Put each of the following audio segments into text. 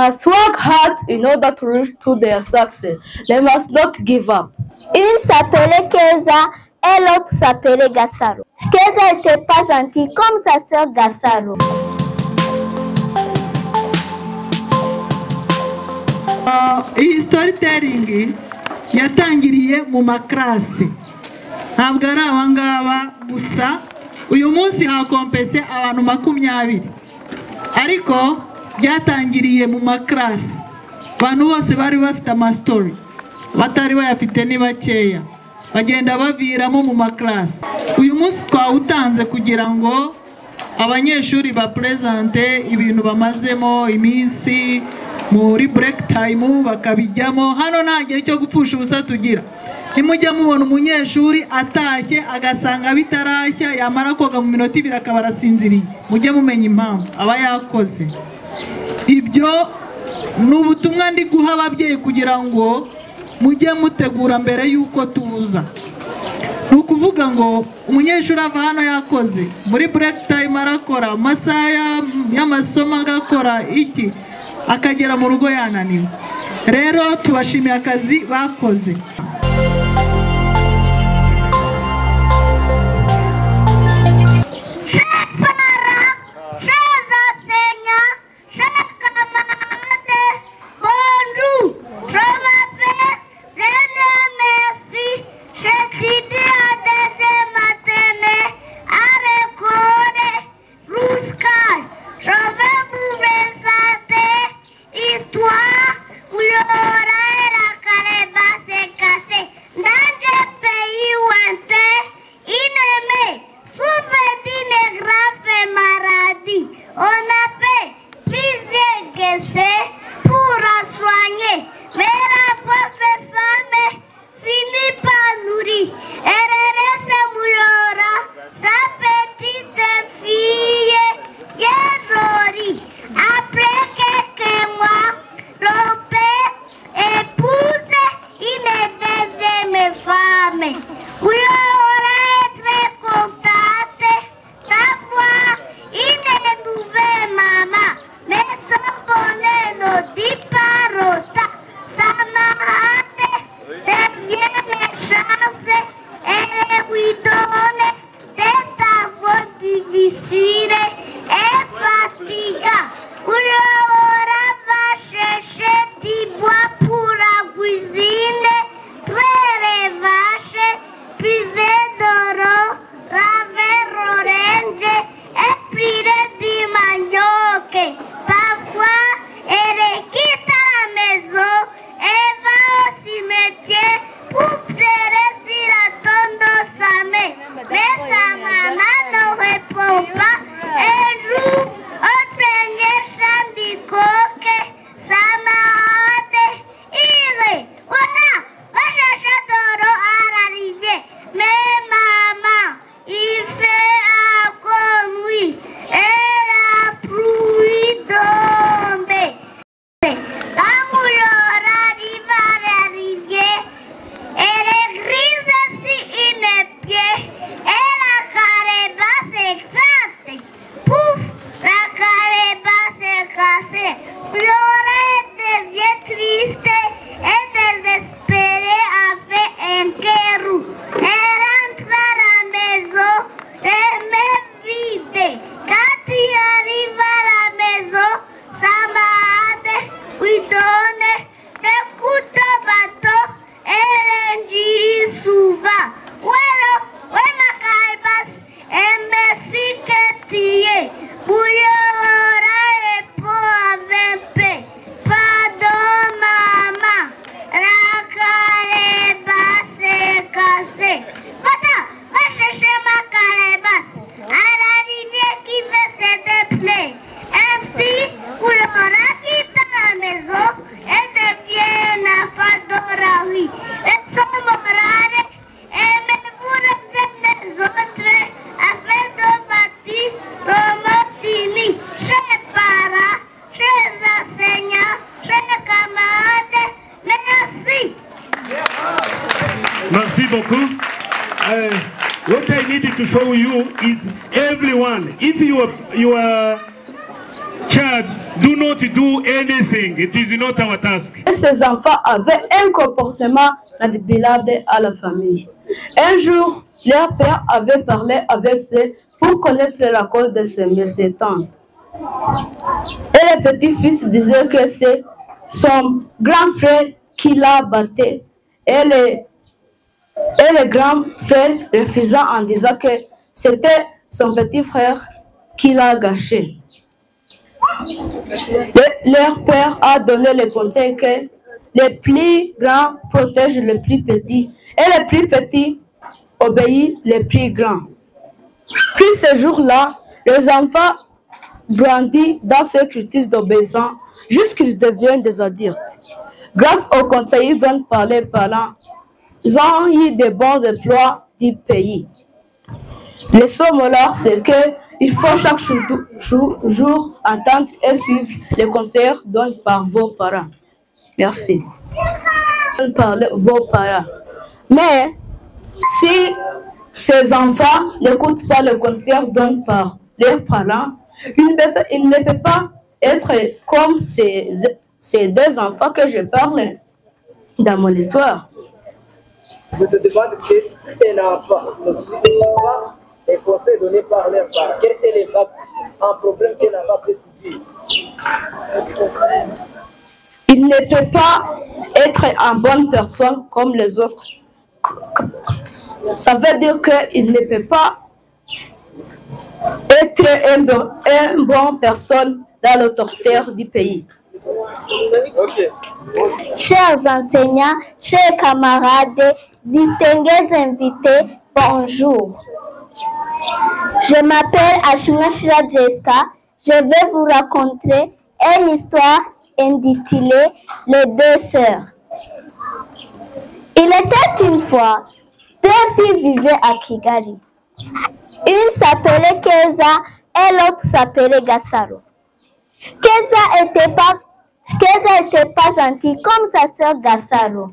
must work hard in order to reach to their success. They must not give up. Une s'appelait Keza et l'autre s'appelait Gassaro. Keza n'était pas gentil comme sa sœur Gassaro. Storytelling yatangiriye mu maklasi. Ntabwo ari abangaba gusa. Uyu munsi hakompese abantu 20. Ariko byatangiriye mu maklasi. Abantu bose bari bafite ama story. Batari bayafite ni bakeya. Bagenda baviramo mu maklasi. Uyu munsi twawutanze kugira ngo abanyeshuri ba presente ibintu bamazemo iminsi muri break time bakabijyamo. Hano nta gihe cyo gupfusha ubusa tugira. Nimujya mubona umunyeshuri atashye agasanga bitarashya yamara koga mu minota 2 akaba arasinziriye. Mujye mumenya impamvu aba yakoze. Ibyo n'ubutumwa ndi guha ababyeyi kugira ngo mujye mutegura mbere yuko tuza. Nukuvuga ngo umunyeshuri ava hano yakoze muri break time arakora amasaha y'amasomo agakora iki akagera mu rugo yananiwe. Rero tubashimiye akazi bakoze. Merci beaucoup. What I needed to show you is everyone. If your child, do not do anything. It is not our task. Ces enfants avaient un comportement inadaptable à la famille. Un jour, leur père avait parlé avec eux pour connaître la cause de ces mécontents. Et le petit-fils disait que c'est son grand frère qui l'a battu. Et le grand frère refusant en disant que c'était son petit frère qui l'a gâché. Leur père a donné le conseil que les plus grands protègent les plus petits et les plus petits obéissent les plus grands. Puis ce jour-là, les enfants grandissent dans ce culture d'obéissance jusqu'ils deviennent des adultes. Grâce au conseil donné par les parents, ils ont eu de bons emplois du pays. Le somme là, c'est qu'il faut chaque jour entendre et suivre les conseils donnés par vos parents. Merci. Par vos parents. Mais si ces enfants n'écoutent pas le conseil donné par leurs parents, ils ne peuvent pas être comme ces deux enfants que je parle dans mon histoire. Je te demande que si un enfant ne suit pas les conseils donnés par leurs parents, quel est un problème que l'enfant peut subir? Il ne peut pas être une bonne personne comme les autres. Ça veut dire qu'il ne peut pas être une bonne personne dans l'autorité du pays. Okay. Chers enseignants, chers camarades, distingués invités, bonjour. Je m'appelle Ashuna Jessica. Je vais vous raconter une histoire intitulée Les deux sœurs. Il était une fois, deux filles vivaient à Kigali. Une s'appelait Keza et l'autre s'appelait Gasaro. Keza était pas gentille comme sa sœur Gasaro.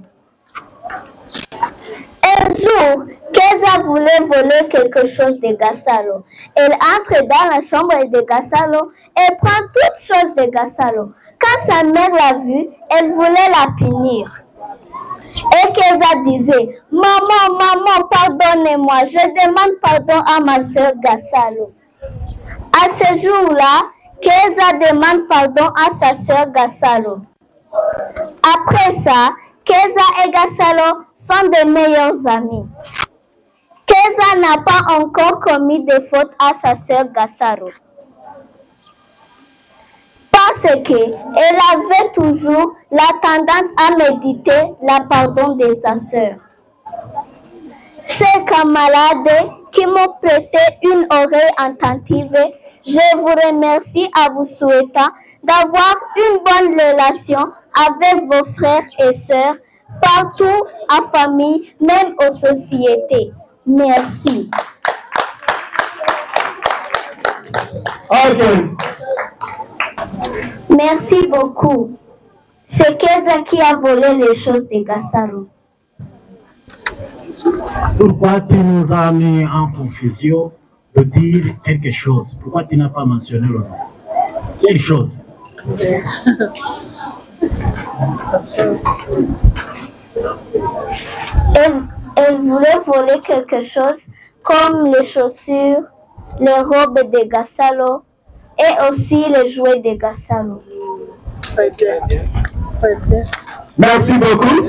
Un jour, Keza voulait voler quelque chose de Gasaro. Elle entre dans la chambre de Gasaro et prend toutes choses de Gasaro. Quand sa mère l'a vue, elle voulait la punir. Et Keza disait, « Maman, pardonnez-moi, je demande pardon à ma sœur Gasaro. » À ce jour-là, Keza demande pardon à sa sœur Gasaro. Après ça, Keza et Gasaro sont de meilleurs amis. Keza n'a pas encore commis de fautes à sa sœur Gasaro. Parce qu'elle avait toujours la tendance à méditer la pardon de sa sœur. Chers camarades qui m'ont prêté une oreille attentive, je vous remercie à vous souhaitant d'avoir une bonne relation avec vos frères et sœurs partout en famille, même aux sociétés. Merci. Okay. Merci beaucoup. C'est Keza qui a volé les choses de Gasaro. Pourquoi tu nous as mis en confusion de dire quelque chose? Pourquoi tu n'as pas mentionné le nom? Quelle chose? Elle voulait voler quelque chose comme les chaussures, les robes de Gasaro et aussi les jouets de Gasaro. Très bien. Merci beaucoup.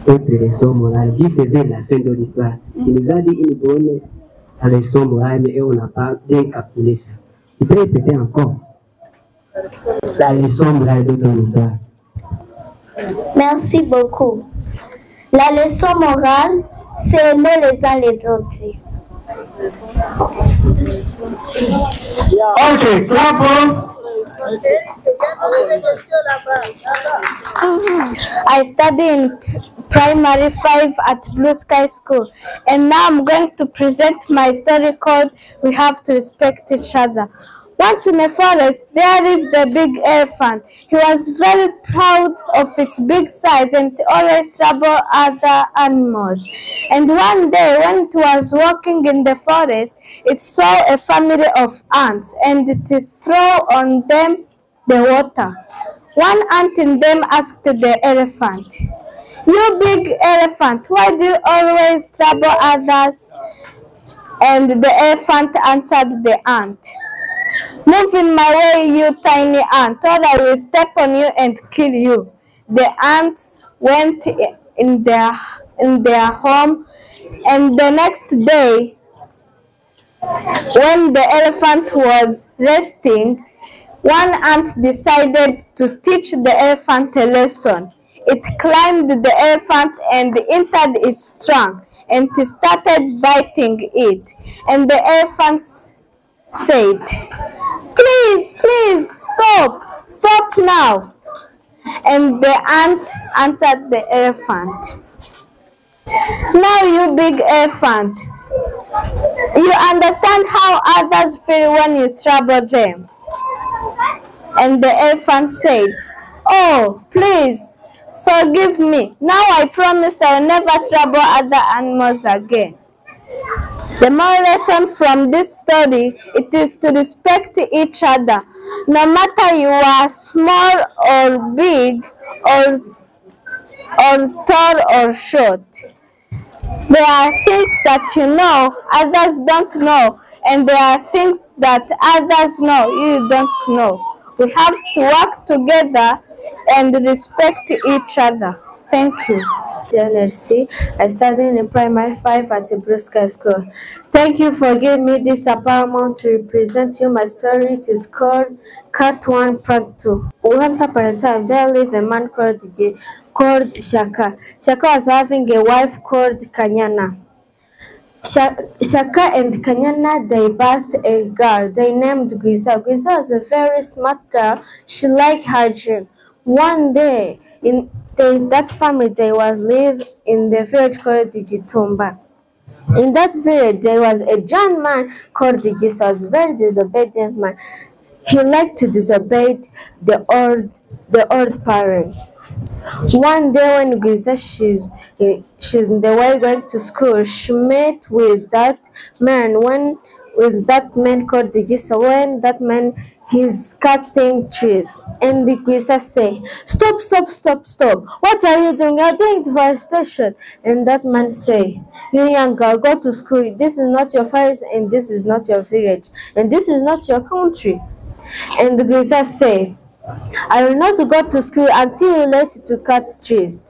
Autre leçon morale, juste vers la fin de l'histoire. Il nous a dit une bonne leçon morale, mais on n'a pas bien capté ça. Tu peux répéter encore la leçon morale de ton histoire? Merci beaucoup. La leçon morale, c'est aimer les uns les autres. Ok, bravo. I study in primary 5 at Blue Sky School, and now I'm going to present my story called We Have to Respect Each Other. Once in a forest, there lived a big elephant. He was very proud of its big size and always troubled other animals. And one day, when it was walking in the forest, it saw a family of ants, and it threw on them the water. One ant in them asked the elephant, "You big elephant, why do you always trouble others?" And the elephant answered the ant, "Move in my way, you tiny ant, or I will step on you and kill you." The ants went in their home, and the next day, when the elephant was resting, one ant decided to teach the elephant a lesson. It climbed the elephant and entered its trunk, and it started biting it. And the elephant said, "Please, please, stop now." And the ant answered the elephant, "Now, you big elephant, you understand how others feel when you trouble them." And the elephant said, "Oh, please, forgive me. Now I promise I'll never trouble other animals again." The moral lesson from this story, it is to respect each other. No matter you are small or big, or tall or short. There are things that you know, others don't know, and there are things that others know, you don't know. We have to work together and respect each other. Thank you. Merci. I studied in primary 5 at the Blue Sky School. Thank you for giving me this appointment to represent you my story. It is called Cat 1 Part 2. Once upon a time, there lived a man called Shaka. Shaka was having a wife called Kanyana. Shaka and Kanyana, they birthed a girl. They named Gwiza. Gwiza was a very smart girl. She liked hygiene. One day, that family, they was live in the village called Digitumba. In that village, there was a giant man called Digisa, was a very disobedient man. He liked to disobey the old parents. One day when Gwiza, she's in the way going to school, she met with that man called Digisa. When that man, he's cutting trees, and the Gwiza say, "Stop, stop, stop, stop. What are you doing? You're doing deforestation." And that man say, "You young girl, go to school. This is not your forest, and this is not your village, and this is not your country." And the Gwiza say, "I will not go to school until you learn to cut trees."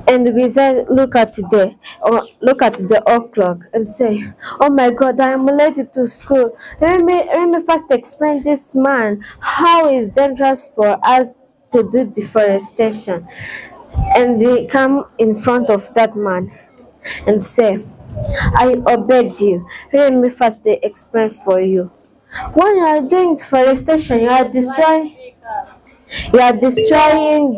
And Gwiza look at the o'clock and say, "Oh my God, I am late to school. Let me first explain this man how it's dangerous for us to do deforestation." And they come in front of that man and say, "I obeyed you. Let me first explain for you. When you are doing deforestation, you are destroying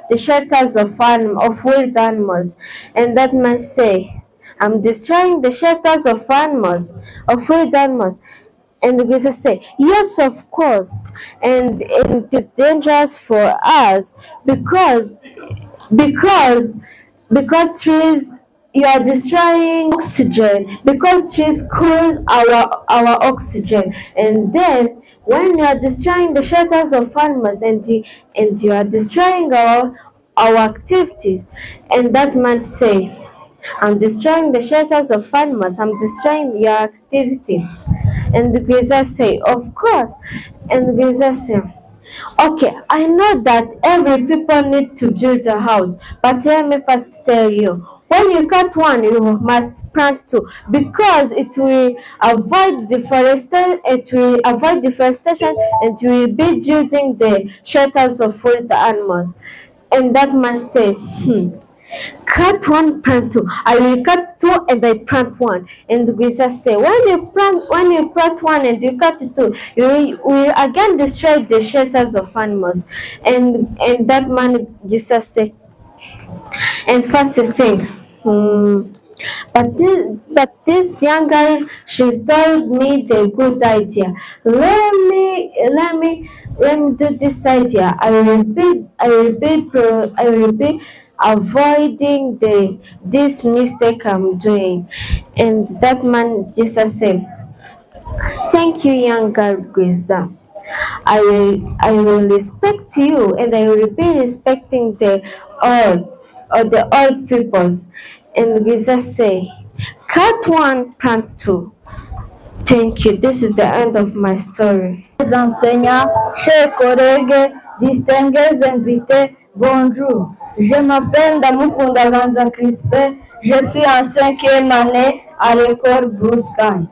the shelters of wild animals." And that man say, "I'm destroying the shelters of wild animals." And the Gwiza say, "Yes, of course. And it is dangerous for us because trees, you are destroying oxygen, because trees cool our oxygen. And then when you are destroying the shelters of animals, and you are destroying our activities." And that man say, "I'm destroying the shelters of animals, I'm destroying your activity." And the Gwiza say, "Of course." And the Gwiza say, "Okay, I know that every people need to build a house, but let me first tell you, when you cut one, you must plant two, because it will avoid deforestation, and you will be building the shelters of wild animals." And that man say, "Cut one, plant two. I will cut two and I plant one." And the Gwiza say, when you plant one and you cut two, you will again destroy the shelters of animals." And that man Gwiza say, and first thing, but this young girl, she's told me the good idea. Let me do this idea. I will be avoiding this mistake I'm doing. And that man Jesus said, "Thank you, young girl Gwiza. I will respect you, and I will be respecting the old peoples. And we just say, cut 1, plant 2. Thank you. This is the end of my story. Les enseignants, chers collègues, distingués invités, bonjour. Je m'appelle Damukunda Ganza Crispé. Je suis en 5e année à l'école Blue Sky.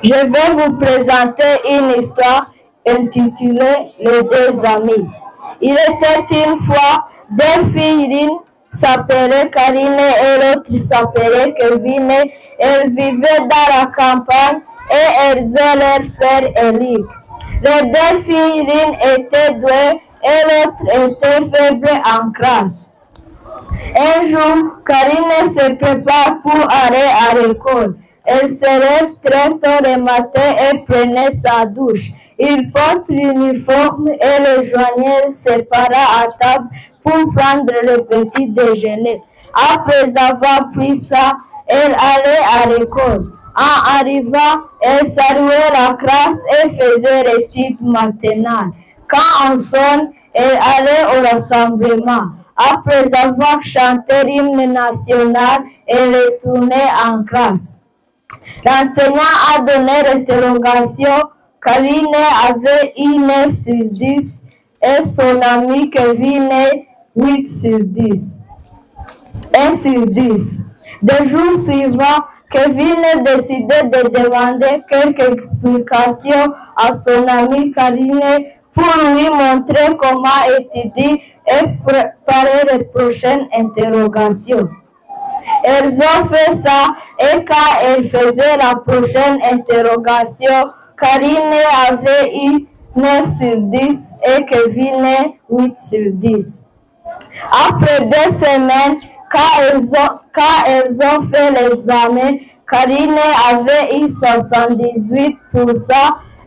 Je vais vous présenter une histoire intitulée Les 2 amis. Il était une fois 2 filles, l'une s'appelait Karine et l'autre s'appelait Kevin. Elles vivaient dans la campagne et elles ont leur frère Eric. Les 2 filles, l'une était douée et l'autre était faible en classe. Un jour, Karine se prépare pour aller à l'école. Elle se lève très tôt le matin et prenait sa douche. Il porte l'uniforme et le joignait séparés à table pour prendre le petit déjeuner. Après avoir pris ça, elle allait à l'école. En arrivant, elle saluait la classe et faisait l'étude matinale. Quand on sonne, elle allait au rassemblement. Après avoir chanté l'hymne national, elle retournait en classe. L'enseignant a donné l'interrogation. Karine avait eu 9 sur 10 et son ami Kevin 8 sur 10. 1 sur 10. Le jour suivant, Kevin décidait de demander quelques explications à son ami Karine pour lui montrer comment étudier et préparer les prochaines interrogations. Elles ont fait ça et quand elles faisaient la prochaine interrogation, Karine avait eu 9 sur 10 et Kevin 8 sur 10. Après 2 semaines, quand elles ont fait l'examen, Karine avait eu 78%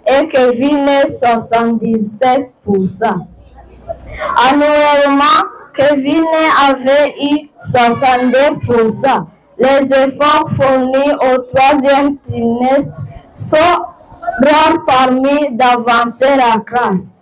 et Kevin 77%. Annuellement, Kevin avait eu 62%. Les efforts fournis au 3e trimestre sont rares parmi d'avancer la classe.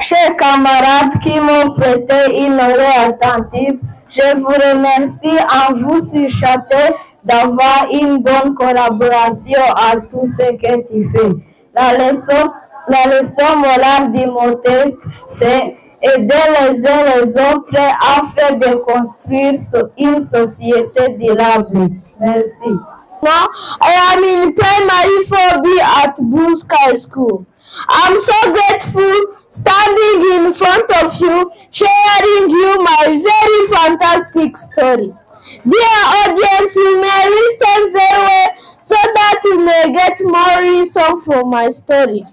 Chers camarades qui m'ont prêté une oreille attentive, je vous remercie en vous surchater d'avoir une bonne collaboration à tout ce que tu fais. La leçon morale du mot texte, c'est aider les uns les autres afin de construire une société durable. Merci. Now, I am in primary 4B at Blue Sky School. I'm so grateful standing in front of you, sharing you my very fantastic story. Dear audience, you may listen very well so that you may get more reason from my story.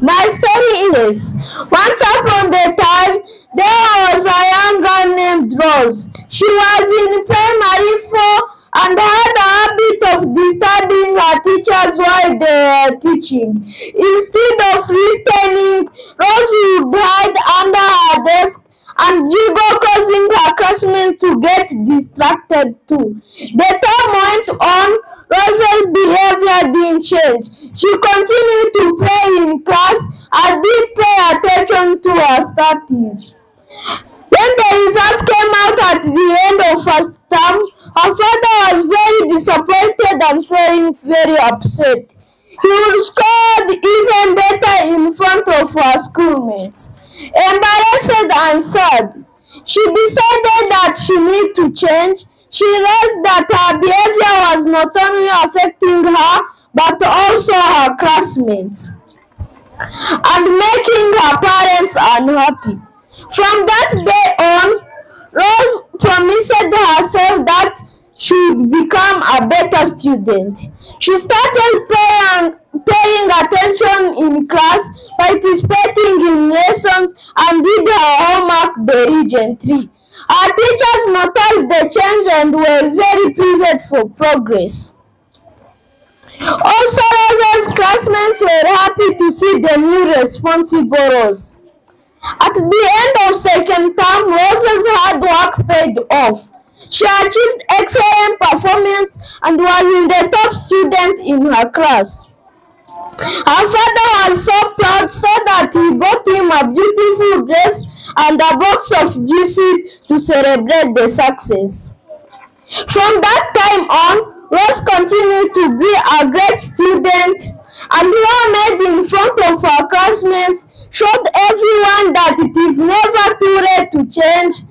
My story is, once upon a time, there was a young girl named Rose. She was in primary 4 and had a habit of disturbing her teachers while they were teaching. Instead of listening, Rose would hide under her desk and giggle, causing her classmates to get distracted too. The time went on. Rose's behavior didn't change. She continued to play in class and didn't pay attention to her studies. When the results came out at the end of first term, her father was very disappointed and feeling very upset. He would score even better in front of her schoolmates. Embarrassed and sad, she decided that she needed to change. She realized that her behavior was not only affecting her, but also her classmates, and making her parents unhappy. From that day on, Rose promised herself that she would become a better student. She started paying attention in class, participating in lessons, and did her homework diligently. Our teachers noticed the change and were very pleased for progress. Also, Rose's classmates were happy to see the new responsible Rose. At the end of second term, Rose's hard work paid off. She achieved excellent performance and was in the top student in her class. Her father was so proud, so that he bought him a beautiful dress and a box of juices to celebrate the success. From that time on, Rose continued to be a great student, and her made in front of her classmates showed everyone that it is never too late to change,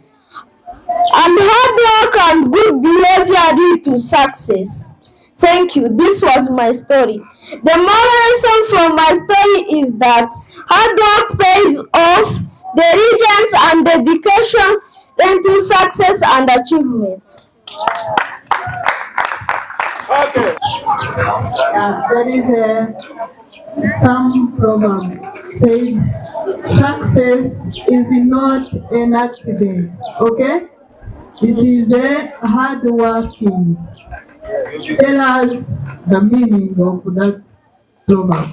and hard work and good behavior lead to success. Thank you. This was my story. The moral lesson from my story is that hard work pays off, diligence and dedication into success and achievements. Okay. There is some proverb saying success is not an accident. Okay? It is a hard working. Tell us the meaning of that proverb.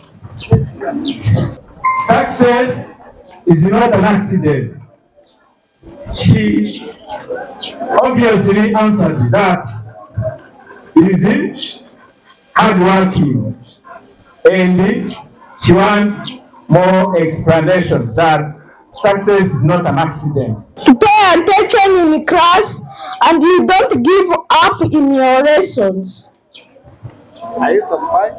Success is not an accident. She obviously answered that it is hard working, and she wants more explanation that success is not an accident. Pay attention in class and you don't give up in your lessons. Are you satisfied?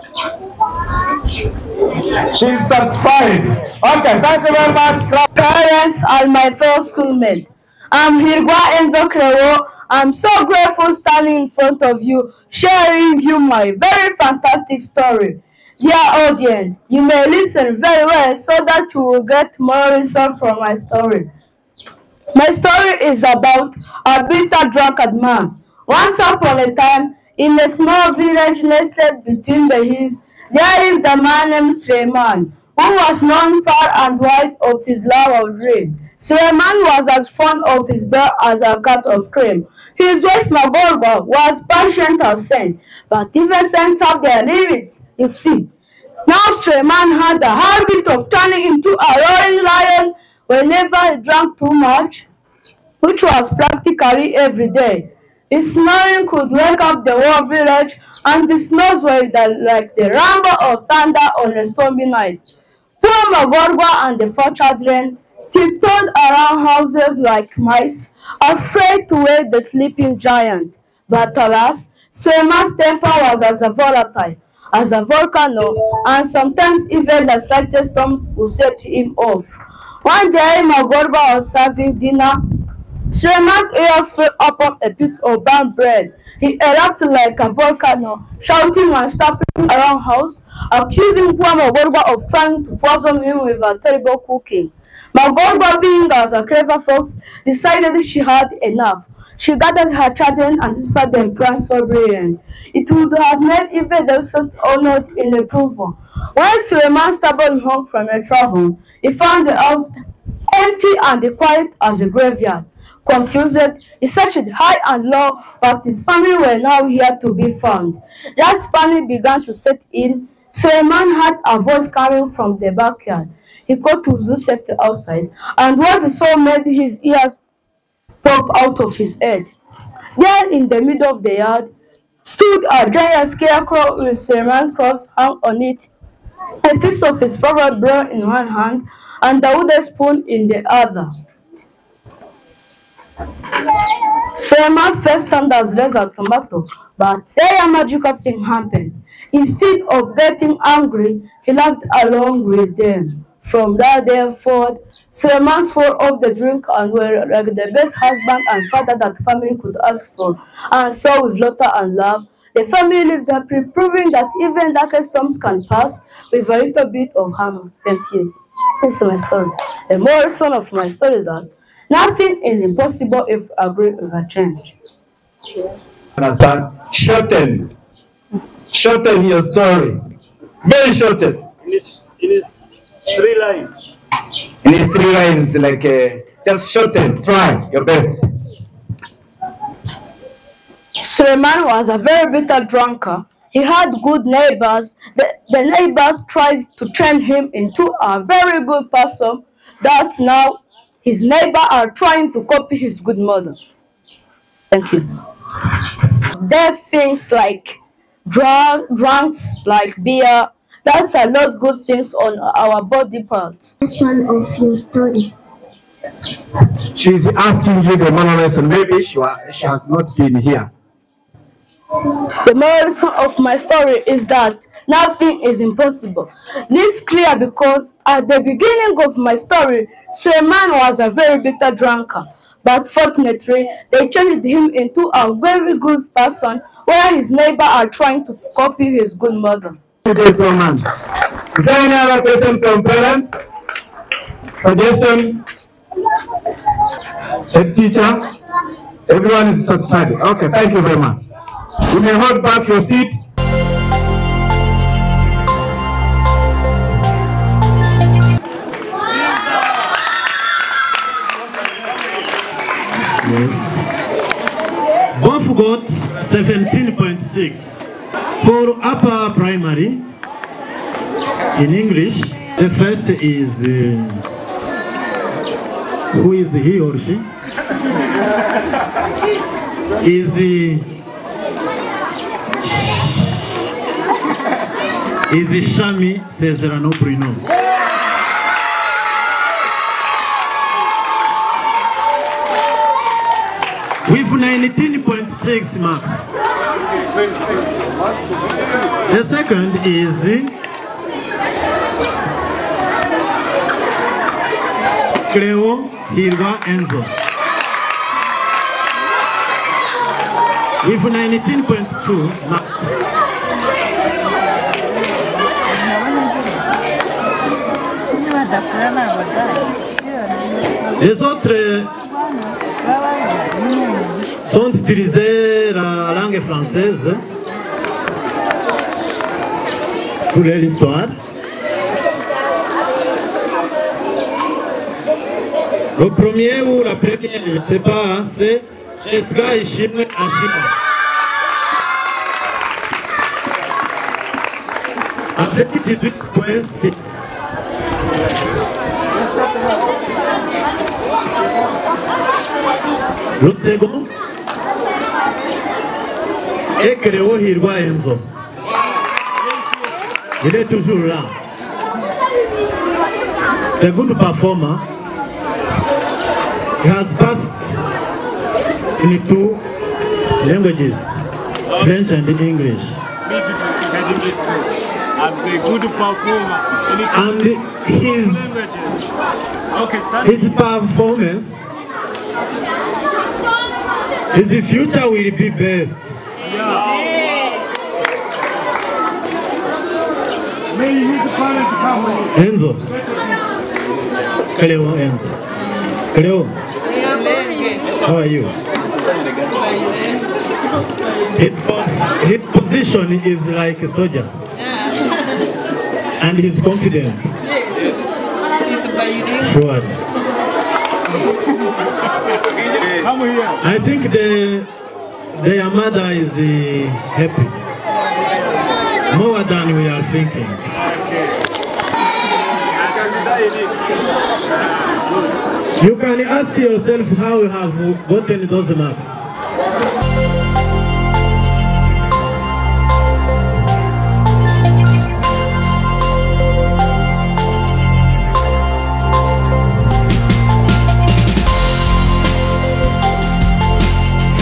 She's satisfied. Okay, thank you very much. Parents and my fellow schoolmates, I'm RY'INSHUKE. I'm so grateful standing in front of you, sharing you my very fantastic story. Dear audience, you may listen very well so that you will get more result from my story. My story is about a bitter drunkard man. Once upon a time, in a small village nestled between the hills, there is the man named Suleiman, who was known far and wide of his love of drink. Suleiman was as fond of his bear as a cat of cream. His wife Magorba was patient as saint, but even saints have their limits, you see. Now Suleiman had the habit of turning into a roaring lion whenever he drank too much, which was practically every day. His snoring could wake up the whole village, and his snores were like the rumble of thunder on a stormy night. Poor Magorba and the 4 children tiptoed around houses like mice, afraid to wake the sleeping giant. But alas, Suleiman's temper was as volatile as a volcano, and sometimes even the slightest storms would set him off. One day, Magorba was serving dinner. Suleiman's ears fell upon a piece of burnt bread. He erupted like a volcano, shouting and stamping around house, accusing poor Magorba of trying to poison him with a terrible cooking. Magorba, being as a clever fox, decided she had enough. She gathered her children and whispered them plans so brilliant. It would have made even the most honored in approval. When Suleiman stumbled home from a travel, he found the house empty and quiet as a graveyard. Confused, he searched high and low, but his family were now here to be found. Just panic began to set in. Suleiman heard a voice coming from the backyard. He called to his sector outside, and what he saw made his ears pop out of his head. There in the middle of the yard stood a giant scarecrow with Suleiman's crops hung on it, a piece of his favorite bread in one hand and a wooden spoon in the other. Suleiman first turned as red as tomato, but then a magical thing happened. Instead of getting angry, he laughed along with them. From that day forward, Suleiman swore off the drink and were like the best husband and father that family could ask for. And so, with laughter and love, the family lived happy, proving that even darkest storms can pass with a little bit of hammer. Thank you. This is my story. The moral lesson of my story is that nothing is impossible if you agree with a change. Understand? Shorten your story. Very shortest. It is 3 lines. You need 3 lines, like just shorten. Try your best. Suleiman was a very bitter drunkard. He had good neighbors. The neighbors tried to turn him into a very good person, that now his neighbors are trying to copy his good mother. Thank you. There are things like drunks like beer, That's a lot of good things on our body parts. This one of your story. She's asking you the moral lesson. Maybe she has not been here. The moral lesson of my story is that nothing is impossible. This is clear because at the beginning of my story, Suleiman was a very bitter drunkard. But fortunately, they changed him into a very good person where his neighbors are trying to copy his good mother. Thank you so much. Is there any other question from parents? Suggestion? Head teacher? Everyone is satisfied. Okay, thank you very much. You may hold back your seat. Yes. Both got 17.6. For upper primary, in English, the first is who is he or she? Is Shami Cesarano Bruno. With 19.6 marks. The second is Cleo Hilva Enzo. With 19.2 marks. Les autres sont utilisés la langue française pour l'histoire. Le premier ou la première, je ne sais pas, c'est Jessica et Chine en Chine. Après 18.6. Le second est Cléo Hirwa Enzo. Il est toujours là. The good performer. He has passed in 2 languages, French and English. As the good performer. And his performance, his future will be best. Enzo. Cleo Enzo. Cleo. How are you? His position is like a soldier. And he's confident. Yes. Sure. I think their mother is happy. More than we are thinking. You can ask yourself how you have gotten those marks.